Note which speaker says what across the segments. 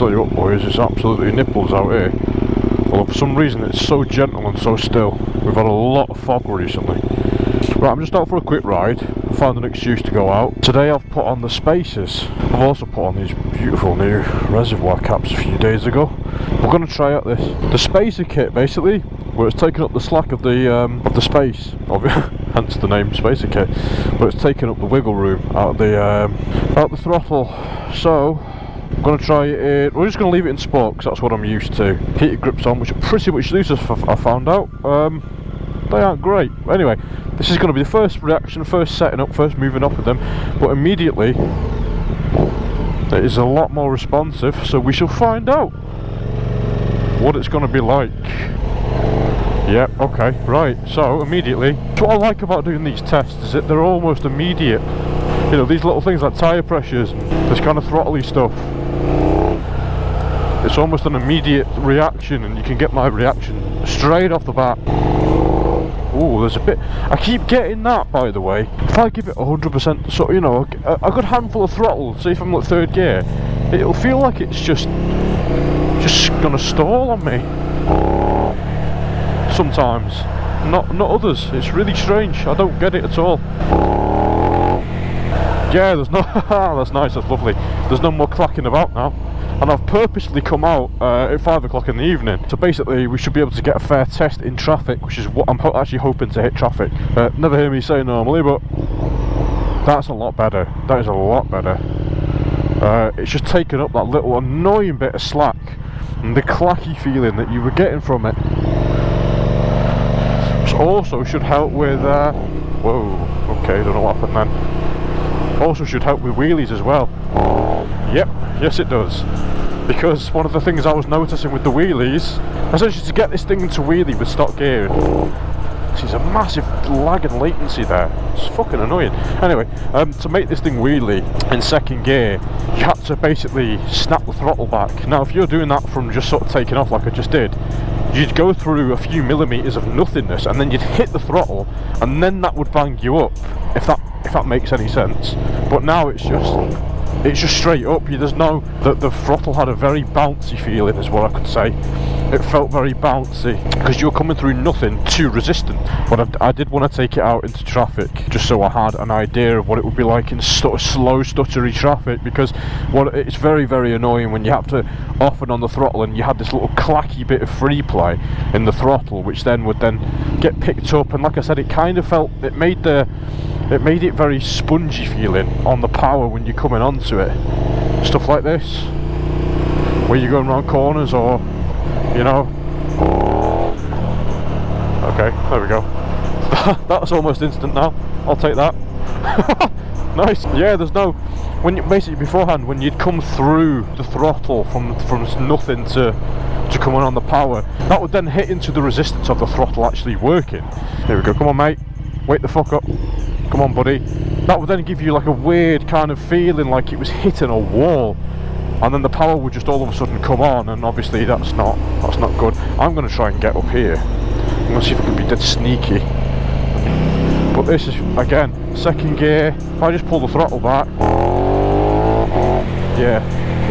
Speaker 1: tell you what, boys, it's absolutely nipples out here. Although for some reason it's so gentle and so still. We've had a lot of fog recently. Right, I'm just out for a quick ride. I found an excuse to go out. Today I've put on the spacers. I've also put on these beautiful new reservoir caps a few days ago. We're going to try out the spacer kit, basically, where it's taking up the slack of the space, hence the name spacer kit. But it's taking up the wiggle room out of the throttle. So I'm going to try it. We're just going to leave it in sport because that's what I'm used to. Heated grips on, which are pretty much useless. I found out. They aren't great. Anyway, this is going to be the first reaction, first setting up, first moving up with them. But immediately, it is a lot more responsive. So we shall find out what it's going to be like. Yep, okay, right. So immediately, what I like about doing these tests is that they're almost immediate. You know, these little things like tyre pressures and this kind of throttly stuff. It's almost an immediate reaction, and you can get my reaction straight off the bat. Ooh, there's a bit. I keep getting that, by the way. If I give it 100%, so you know, a good handful of throttle, say if I'm like third gear, it'll feel like it's just gonna stall on me. Sometimes, not others. It's really strange. I don't get it at all. Yeah, there's no. That's nice. That's lovely. There's no more clacking about now. And I've purposely come out at 5 o'clock in the evening. So basically we should be able to get a fair test in traffic, which is what I'm actually hoping to hit traffic. Never hear me say normally, but that's a lot better. That is a lot better. It's just taken up that little annoying bit of slack and the clacky feeling that you were getting from it. Which also should help with whoa, okay, don't know what happened then. Also should help with wheelies as well. Yep, yes it does. Because one of the things I was noticing with the wheelies, essentially to get this thing into wheelie with stock gear, there's a massive lag and latency there. It's fucking annoying. Anyway, to make this thing wheelie in second gear, you had to basically snap the throttle back. Now if you're doing that from just sort of taking off like I just did, you'd go through a few millimeters of nothingness and then you'd hit the throttle and then that would bang you up, if that makes any sense. But now it's just straight up. There's no, the throttle had a very bouncy feeling is what I could say. It felt very bouncy because you're coming through nothing too resistant. But I did want to take it out into traffic just so I had an idea of what it would be like in sort of slow stuttery traffic, because it's very, very annoying when you have to off and on the throttle and you had this little clacky bit of free play in the throttle, which then would get picked up, and like I said, it kind of felt, it made it very spongy feeling on the power when you're coming onto it. Stuff like this, where you're going around corners, or you know. Okay, there we go. That's almost instant now. I'll take that. Nice. Yeah, there's no, when you basically beforehand, when you'd come through the throttle from nothing to coming on the power, that would then hit into the resistance of the throttle actually working. Here we go. Come on, mate. Wake the fuck up. Come on, buddy. That would then give you like a weird kind of feeling like it was hitting a wall, and then the power would just all of a sudden come on, and obviously that's not good. I'm going to try and get up here. I'm going to see if I can be dead sneaky. But this is, again, second gear. If I just pull the throttle back, yeah,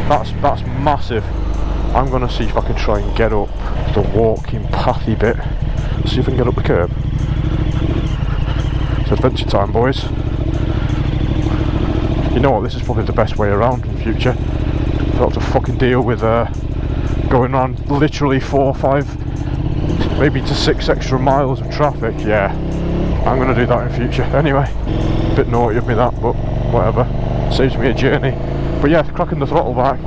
Speaker 1: that's massive. I'm going to see if I can try and get up the walking pathy bit. See if I can get up the curb. It's adventure time, boys. You know what, this is probably the best way around in the future. Not to fucking deal with going on literally 4, 5, maybe to 6 extra miles of traffic. Yeah, I'm going to do that in future. Anyway, a bit naughty of me that, but whatever. Saves me a journey. But yeah, cracking the throttle back.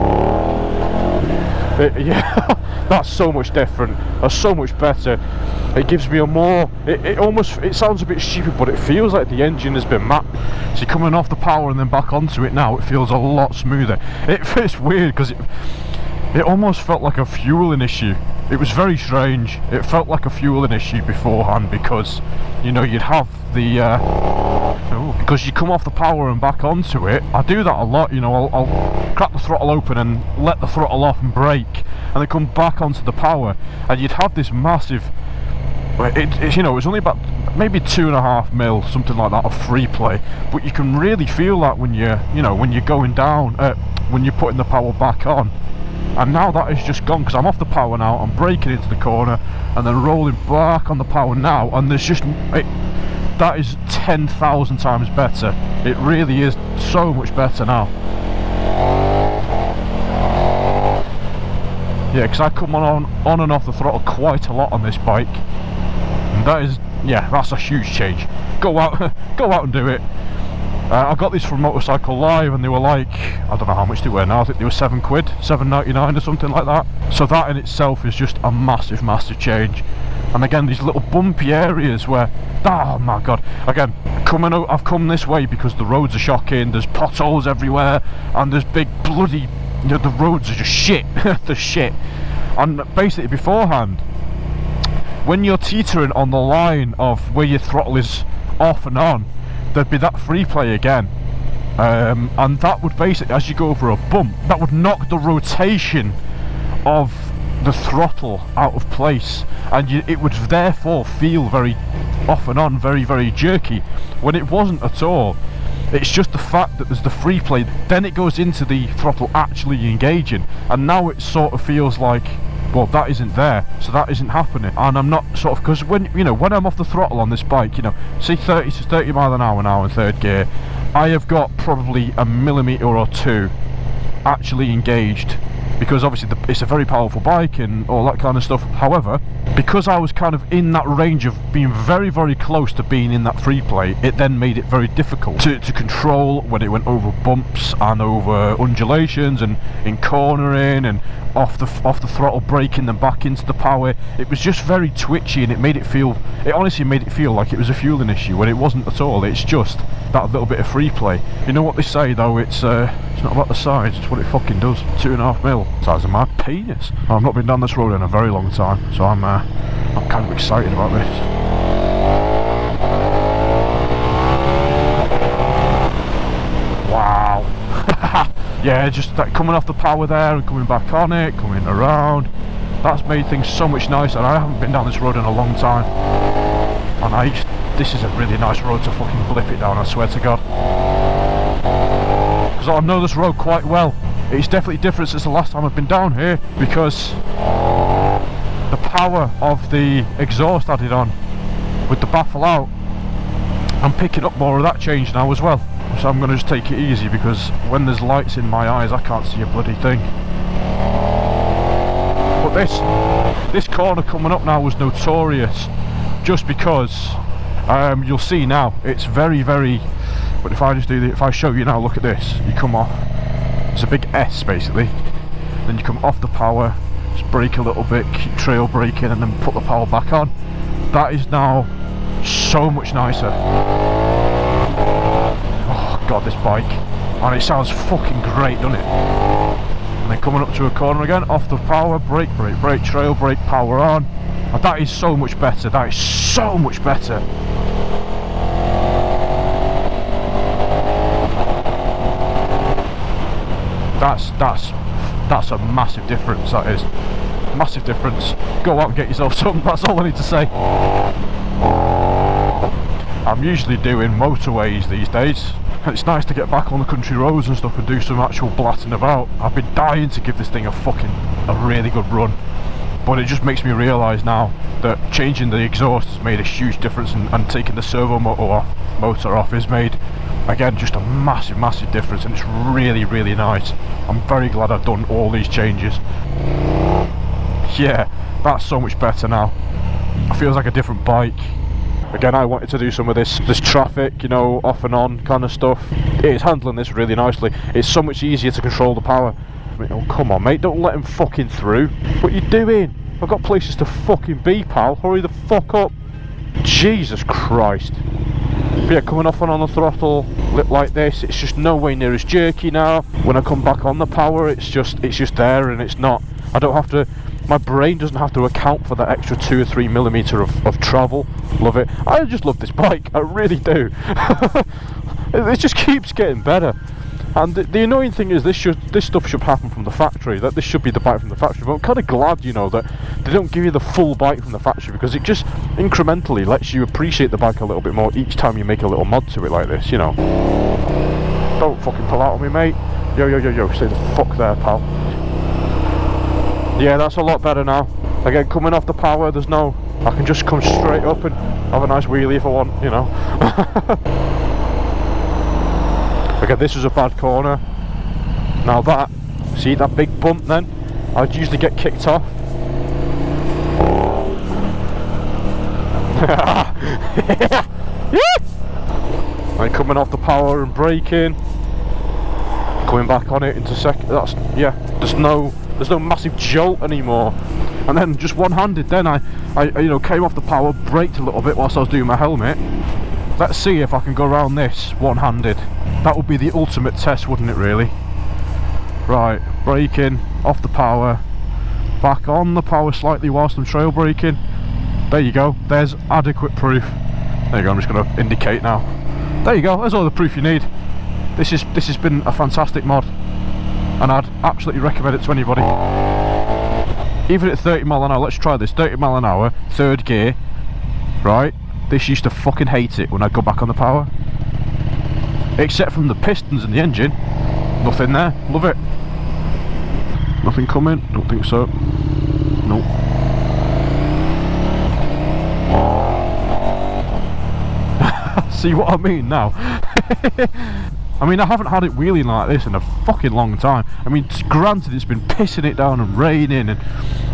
Speaker 1: Yeah, that's so much different. That's so much better. It gives me a more, it sounds a bit stupid, but it feels like the engine has been mapped. So coming off the power and then back onto it now, it feels a lot smoother. It's weird because it almost felt like a fueling issue. It was very strange. It felt like a fueling issue beforehand because, you know, you'd have the because you come off the power and back onto it. I do that a lot, you know. I'll crack the throttle open and let the throttle off and brake, and then come back onto the power, and you'd have this massive, it's, you know, it's only about maybe 2.5 mil, something like that, of free play, but you can really feel that when you're, you know, when you're going down, when you're putting the power back on. And now that is just gone, because I'm off the power now, I'm braking into the corner and then rolling back on the power now, and there's just that is 10,000 times better. It really is so much better now. Yeah, because I come on and off the throttle quite a lot on this bike, and that is, yeah, that's a huge change. Go out and do it. I got these from Motorcycle Live, and they were like, I don't know how much they were now, I think they were £7, £7.99 or something like that. So that in itself is just a massive change. And again, these little bumpy areas where, oh my god, again, I've come this way because the roads are shocking, there's potholes everywhere, and there's big bloody, you know, the roads are just shit. They're shit. And basically beforehand, when you're teetering on the line of where your throttle is off and on, there'd be that free play again, and that would basically, as you go over a bump, that would knock the rotation of the throttle out of place, and it would therefore feel very off and on, very jerky, when it wasn't at all. It's just the fact that there's the free play, then it goes into the throttle actually engaging, and now it sort of feels like, well, that isn't there, so that isn't happening. And I'm not sort of, because when, you know, when I'm off the throttle on this bike, you know, say 30 to 30 mile an hour now in third gear, I have got probably a millimetre or two actually engaged, because obviously it's a very powerful bike and all that kind of stuff. However, because I was kind of in that range of being very close to being in that free play, it then made it very difficult to control when it went over bumps and over undulations and in cornering and off the throttle, braking then back into the power. It was just very twitchy, and it honestly made it feel like it was a fueling issue when it wasn't at all. It's just that little bit of free play. You know what they say though, it's not about the size, it's what it fucking does. 2.5 mil, size of my penis. I've not been down this road in a very long time, so I'm kind of excited about this. Wow. Yeah, just that coming off the power there and coming back on it, coming around, that's made things so much nicer. I haven't been down this road in a long time, and this is a really nice road to fucking blip it down, I swear to god, because I know this road quite well. It's definitely different since the last time I've been down here, because the power of the exhaust added on with the baffle out, I'm picking up more of that change now as well. So I'm going to just take it easy, because when there's lights in my eyes I can't see a bloody thing. But this corner coming up now was notorious, just because you'll see now it's very, but if I show you now, look at this, you come off, it's a big S basically, then you come off the power, just brake a little bit, keep trail braking, and then put the power back on. That is now so much nicer. Oh god, this bike, and it sounds fucking great, doesn't it? And then coming up to a corner again, off the power, brake, trail brake, power on, and that is so much better. That is so much better. That's a massive difference. That is massive difference. Go out and get yourself some. That's all I need to say. I'm usually doing motorways these days. It's nice to get back on the country roads and stuff and do some actual blatting about. I've been dying to give this thing a really good run, but it just makes me realise now that changing the exhaust has made a huge difference, and taking the servo motor off has made, again, just a massive difference, and it's really nice. I'm very glad I've done all these changes. Yeah, that's so much better now. It feels like a different bike. Again, I wanted to do some of this traffic, you know, off and on kind of stuff. It's handling this really nicely. It's so much easier to control the power. I mean, oh come on mate, don't let him fucking through. What are you doing? I've got places to fucking be, pal. Hurry the fuck up. Jesus Christ. But yeah, coming off and on the throttle, lip like this, it's just no way near as jerky now. When I come back on the power, it's just there, and it's not, I don't have to, my brain doesn't have to account for that extra 2 or 3 millimetre of travel. Love it. I just love this bike, I really do. It just keeps getting better. And the annoying thing is, this stuff should happen from the factory, that this should be the bike from the factory, but I'm kind of glad, you know, that they don't give you the full bike from the factory, because it just incrementally lets you appreciate the bike a little bit more each time you make a little mod to it like this, you know. Don't fucking pull out on me, mate. Yo, stay the fuck there, pal. Yeah, that's a lot better now. Again, coming off the power, there's no... I can just come straight up and have a nice wheelie if I want, you know. Again, this was a bad corner. Now that, see that big bump then? I'd usually get kicked off. Like coming off the power and braking, coming back on it into second. That's, yeah, there's no massive jolt anymore. And then just one-handed, then I you know, came off the power, braked a little bit whilst I was doing my helmet. Let's see if I can go around this one-handed. That would be the ultimate test, wouldn't it, really? Right, braking, off the power, back on the power slightly whilst I'm trail braking. There you go, there's adequate proof. There you go, I'm just going to indicate now. There you go, there's all the proof you need. This has been a fantastic mod, and I'd absolutely recommend it to anybody. Even at 30 mile an hour, let's try this, 30 mile an hour, third gear, right? This used to fucking hate it when I'd go back on the power. Except from the pistons and the engine, nothing there, love it. Nothing coming, don't think so. Nope. See what I mean now? I mean, I haven't had it wheeling like this in a fucking long time. I mean, granted, it's been pissing it down and raining and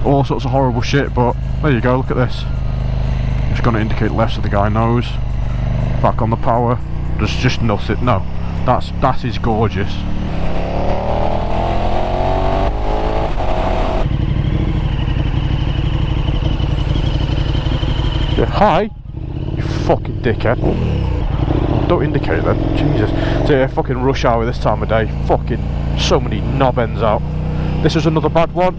Speaker 1: all sorts of horrible shit, but there you go, look at this. Just going to indicate left so the guy knows. Back on the power. There's just nothing. No, that is gorgeous. Yeah, hi, you fucking dickhead. Don't indicate then, Jesus. So yeah, fucking rush hour this time of day. Fucking so many knob ends out. This is another bad one.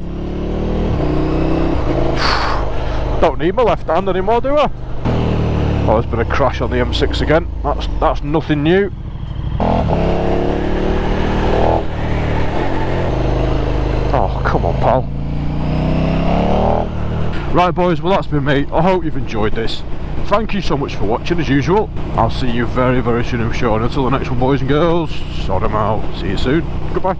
Speaker 1: Don't need my left hand anymore, do I? Oh, there's been a crash on the M6 again. That's nothing new. Oh, come on, pal. Right, boys, well, that's been me. I hope you've enjoyed this. Thank you so much for watching, as usual. I'll see you very, very soon, I'm sure. And until the next one, boys and girls, sort them out. See you soon. Goodbye.